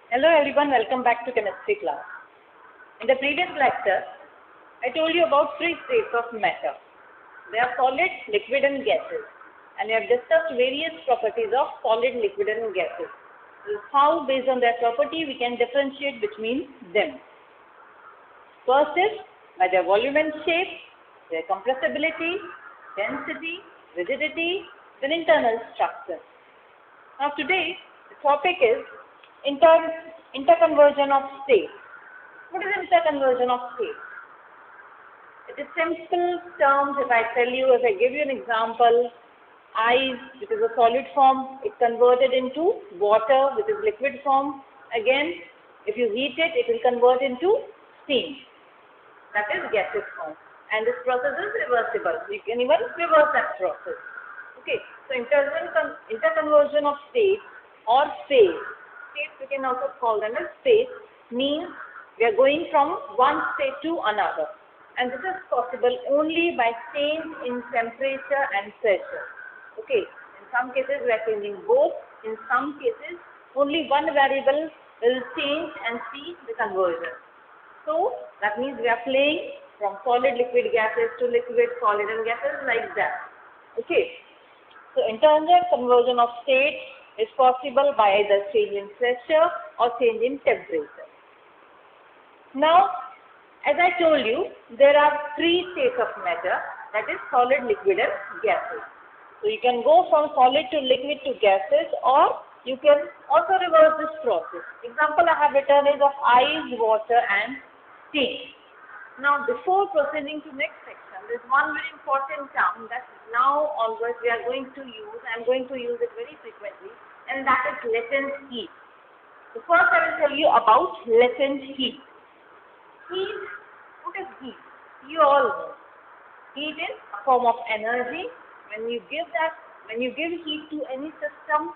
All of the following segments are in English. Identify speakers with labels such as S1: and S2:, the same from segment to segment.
S1: Hello everyone, welcome back to chemistry class. In the previous lecture, I told you about three states of matter. They are solid, liquid and gases. And we have discussed various properties of solid, liquid and gases. How based on their property we can differentiate between them. First is by their volume and shape, their compressibility, density, rigidity, then internal structure. Now today the topic is interconversion of state. What is interconversion of state? It is simple terms. If I tell you, if I give you an example, ice, which is a solid form, it converted into water, which is liquid form. Again, if you heat it, it will convert into steam. That is gaseous form. And this process is reversible. You can even reverse that process. Okay. So interconversion of state or phase. States we can also call them as phase, means we are going from one state to another, and this is possible only by change in temperature and pressure. Okay, in some cases we are changing both, in some cases only one variable will change and see the conversion. So that means we are playing from solid, liquid, gases to liquid, solid and gases, like that. Okay, so internal conversion of state is possible by either change in pressure or change in temperature. Now, as I told you, there are three states of matter, that is solid, liquid and gases. So you can go from solid to liquid to gases, or you can also reverse this process. Example I have written is of ice, water and steam. Now before proceeding to next section, there is one very important term that now onwards we are going to use. I am going to use it very frequently, and that is latent heat. So first I will tell you about latent heat. Heat, what is heat? You all know. Heat is a form of energy. When you give heat to any system,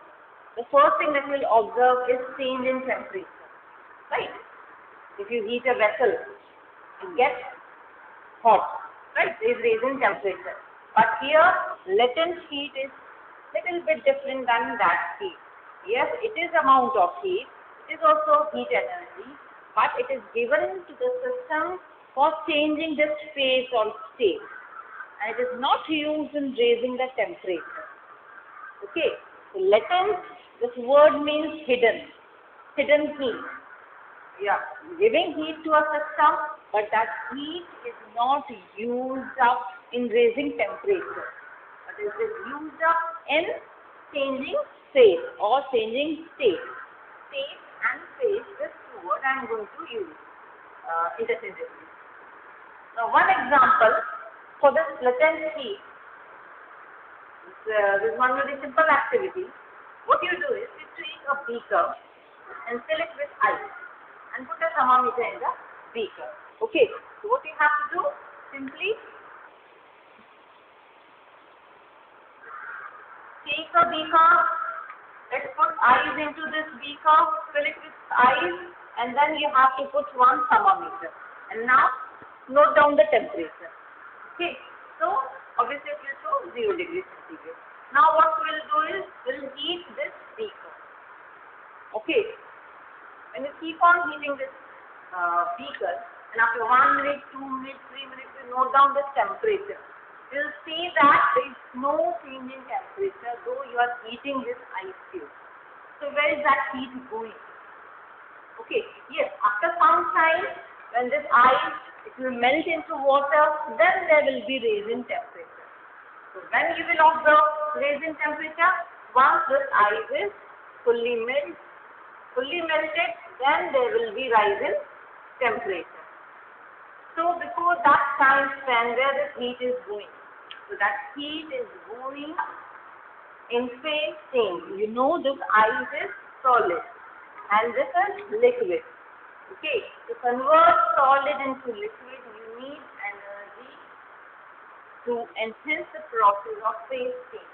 S1: the first thing that you will observe is change in temperature. Right? If you heat a vessel, it gets hot, right? There is raise in temperature. But here, latent heat is little bit different than that heat. Yes, it is amount of heat. It is also heat energy, but it is given to the system for changing this phase or state, and it is not used in raising the temperature. Okay, so latent. This word means hidden. Hidden heat. Yeah, giving heat to a system, but that heat is not used up in raising temperature, but it is used up in changing phase or changing state. State and phase, this two word I am going to use interchangeably. Now one example for this latent heat, this one very simple activity. What you do is you take a beaker and fill it with ice and put a thermometer in the beaker. Okay, so what you have to do, simply take a beaker, let's put ice into this beaker, fill it with ice, and then you have to put one thermometer. And now note down the temperature. Okay, so obviously it will show 0 degrees centigrade. Now what we will do is we will heat this beaker. Okay, when you keep on heating this beaker, and after 1 minute, 2 minutes, 3 minutes, you note down the temperature. You will see that there is no change in temperature, though you are heating this ice cube. So where is that heat going? Okay, yes, after some time, when this ice, it will melt into water, then there will be raise in temperature. So when you will observe raise in temperature, once this ice is fully melted, then there will be rise in temperature. So before that time span, where the heat is going? So that heat is going in phase change. You know this ice is solid and this is liquid. Okay, to convert solid into liquid, you need energy to enhance the process of phase change.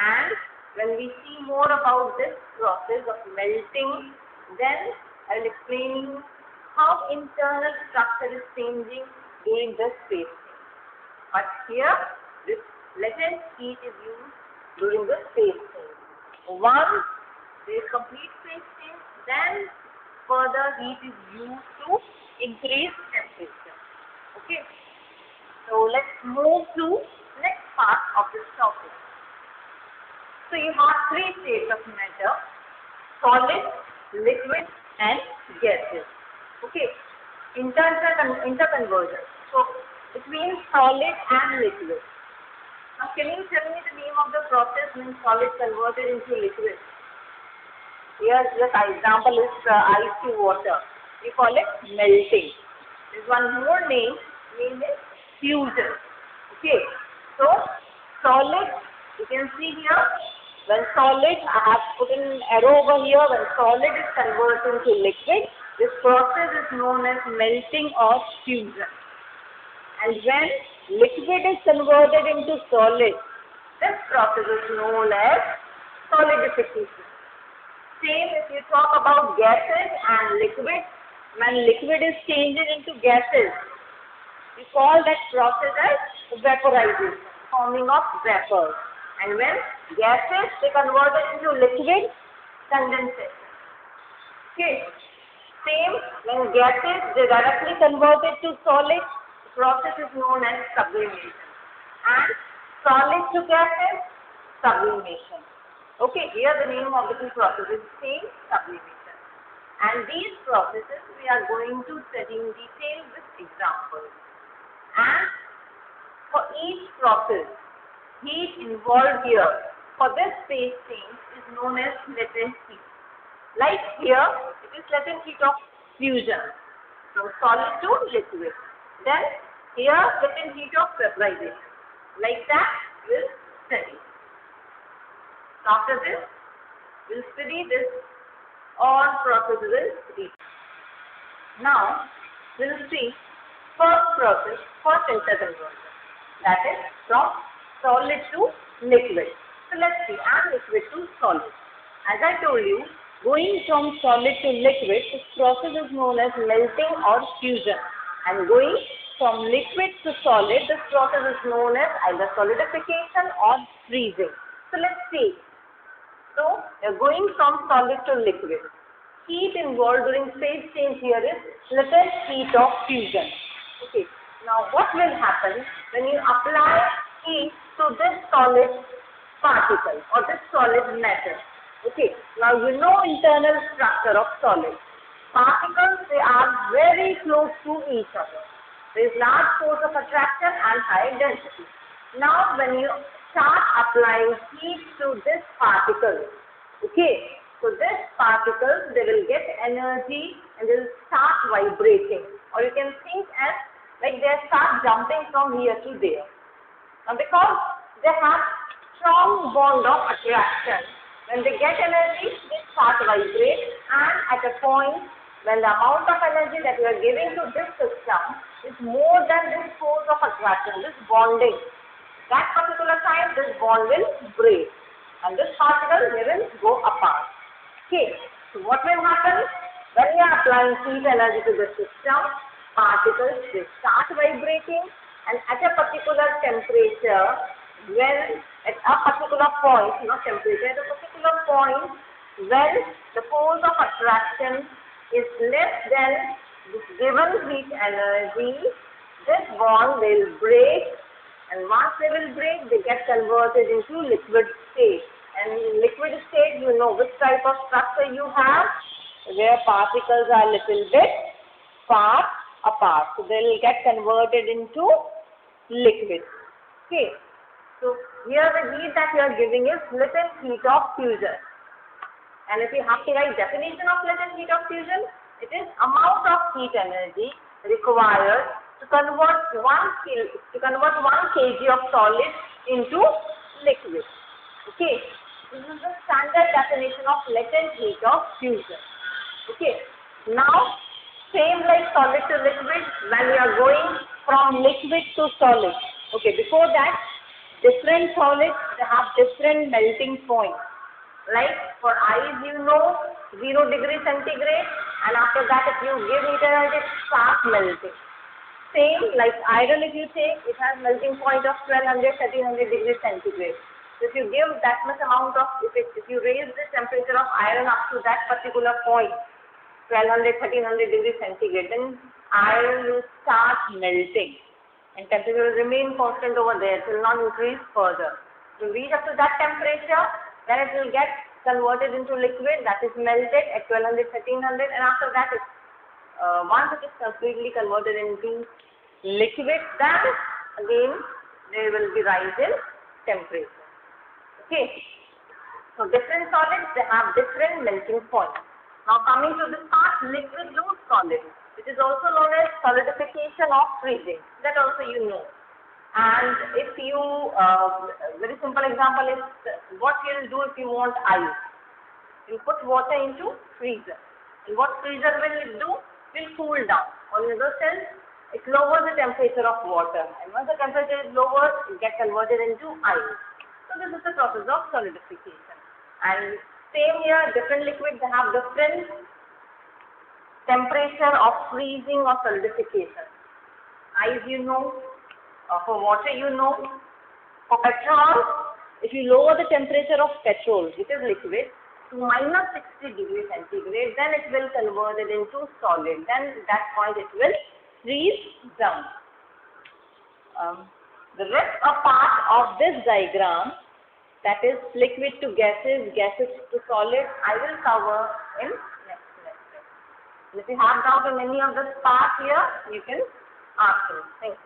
S1: And when we see more about this process of melting, then I will explain you how internal structure is changing during this phase change. But here, this latent heat is used during the phase change. Once there is complete phase change, then further heat is used to increase temperature. Okay. So let's move to next part of this topic. So you have three states of matter: solid, liquid, and gases. Okay. Interconversion. So between solid and liquid. Now can you tell me the name of the process when solid converted into liquid? Here the example is ice to water. We call it melting. There's one more name is fusion. Okay. So solid, you can see here, when solid, I have put an arrow over here, when solid is converted into liquid, this process is known as melting or fusion. And when liquid is converted into solid, this process is known as solidification. Same if you talk about gases and liquid, when liquid is changed into gases, we call that process as vaporization, forming of vapors. And when gases they converted into liquid, condensation. Okay. Same when gases they directly converted to solid, the process is known as sublimation. And solid to gases, sublimation. Okay, here the name of the two processes is same, sublimation. And these processes we are going to study in detail with examples. And for each process, heat involved here for this phase change is known as latent heat. Like here, it is latent heat of fusion, from solid to liquid. Then here, latent heat of vaporization. Like that, we will study. After this, we will study this all processes in detail. Now, we will see first process, first interconversion. That is from solid to liquid. So let's see, and liquid to solid. As I told you, going from solid to liquid, this process is known as melting or fusion. And going from liquid to solid, this process is known as either solidification or freezing. So let's see. So, going from solid to liquid. Heat involved during phase change here is latent heat of fusion. Okay. Now, what will happen when you apply heat to this solid particle or this solid matter? Okay. Now, you know internal structure of solid. Particles, they are very close to each other. There is large force of attraction and high density. Now, when you start applying heat to this particle, okay, so this particle, they will get energy and they will start vibrating, or you can think as like they start jumping from here to there. Now, because they have strong bond of attraction, when they get energy, they start vibrate, and at a point when the amount of energy that you are giving to this system is more than this force of attraction, this bonding, that particular time this bond will break and this particle they will go apart. Okay, so what will happen when you are applying heat energy to the system? Particles they start vibrating, and at a particular temperature, when at a particular point, not temperature, at a particular point when the force of attraction is less than this given heat energy, this bond will break. And once they will break, they get converted into liquid state. And in liquid state, you know which type of structure you have, where particles are little bit far apart. So they will get converted into liquid. Okay. So here the heat that you are giving is latent heat of fusion. And if you have to write definition of latent heat of fusion, it is amount of heat energy required to convert 1 kg of solid into liquid. Okay, this is the standard definition of latent heat of fusion. Okay, now same like solid to liquid, when we are going from liquid to solid. Okay, before that, different solids they have different melting points. Like for ice, you know 0 degree centigrade, and after that if you give heat energy, it starts melting. Same like iron, if you take, it has melting point of 1200-1300 degrees centigrade. So if you give that much amount of, if you raise the temperature of iron up to that particular point, 1200, 1300 degrees centigrade, then iron will start melting and temperature will remain constant over there. It will not increase further. To reach up to that temperature, then it will get converted into liquid, that is melted at 1200, 1300, and after that, once it is completely converted into liquid, then again there will be rise in temperature. Okay. So different solids, they have different melting points. Now coming to this part, liquid loose solid, which is also known as solidification of freezing. That also you know. And if you, very simple example is what you will do if you want ice. You put water into freezer. And what freezer will it do? Will cool down. On the other side, it lowers the temperature of water. And once the temperature is lowered, it gets converted into ice. So this is the process of solidification. And same here, different liquids have different temperature of freezing or solidification. Ice you know, for water you know. For petrol, if you lower the temperature of petrol, which is liquid, to minus 60 degrees centigrade, then it will convert it into solid. Then at that point it will freeze down. The rest of part of this diagram, that is liquid to gases, gases to solid, I will cover in next lecture. If you have doubt in any of this part here, you can ask me. Thank you.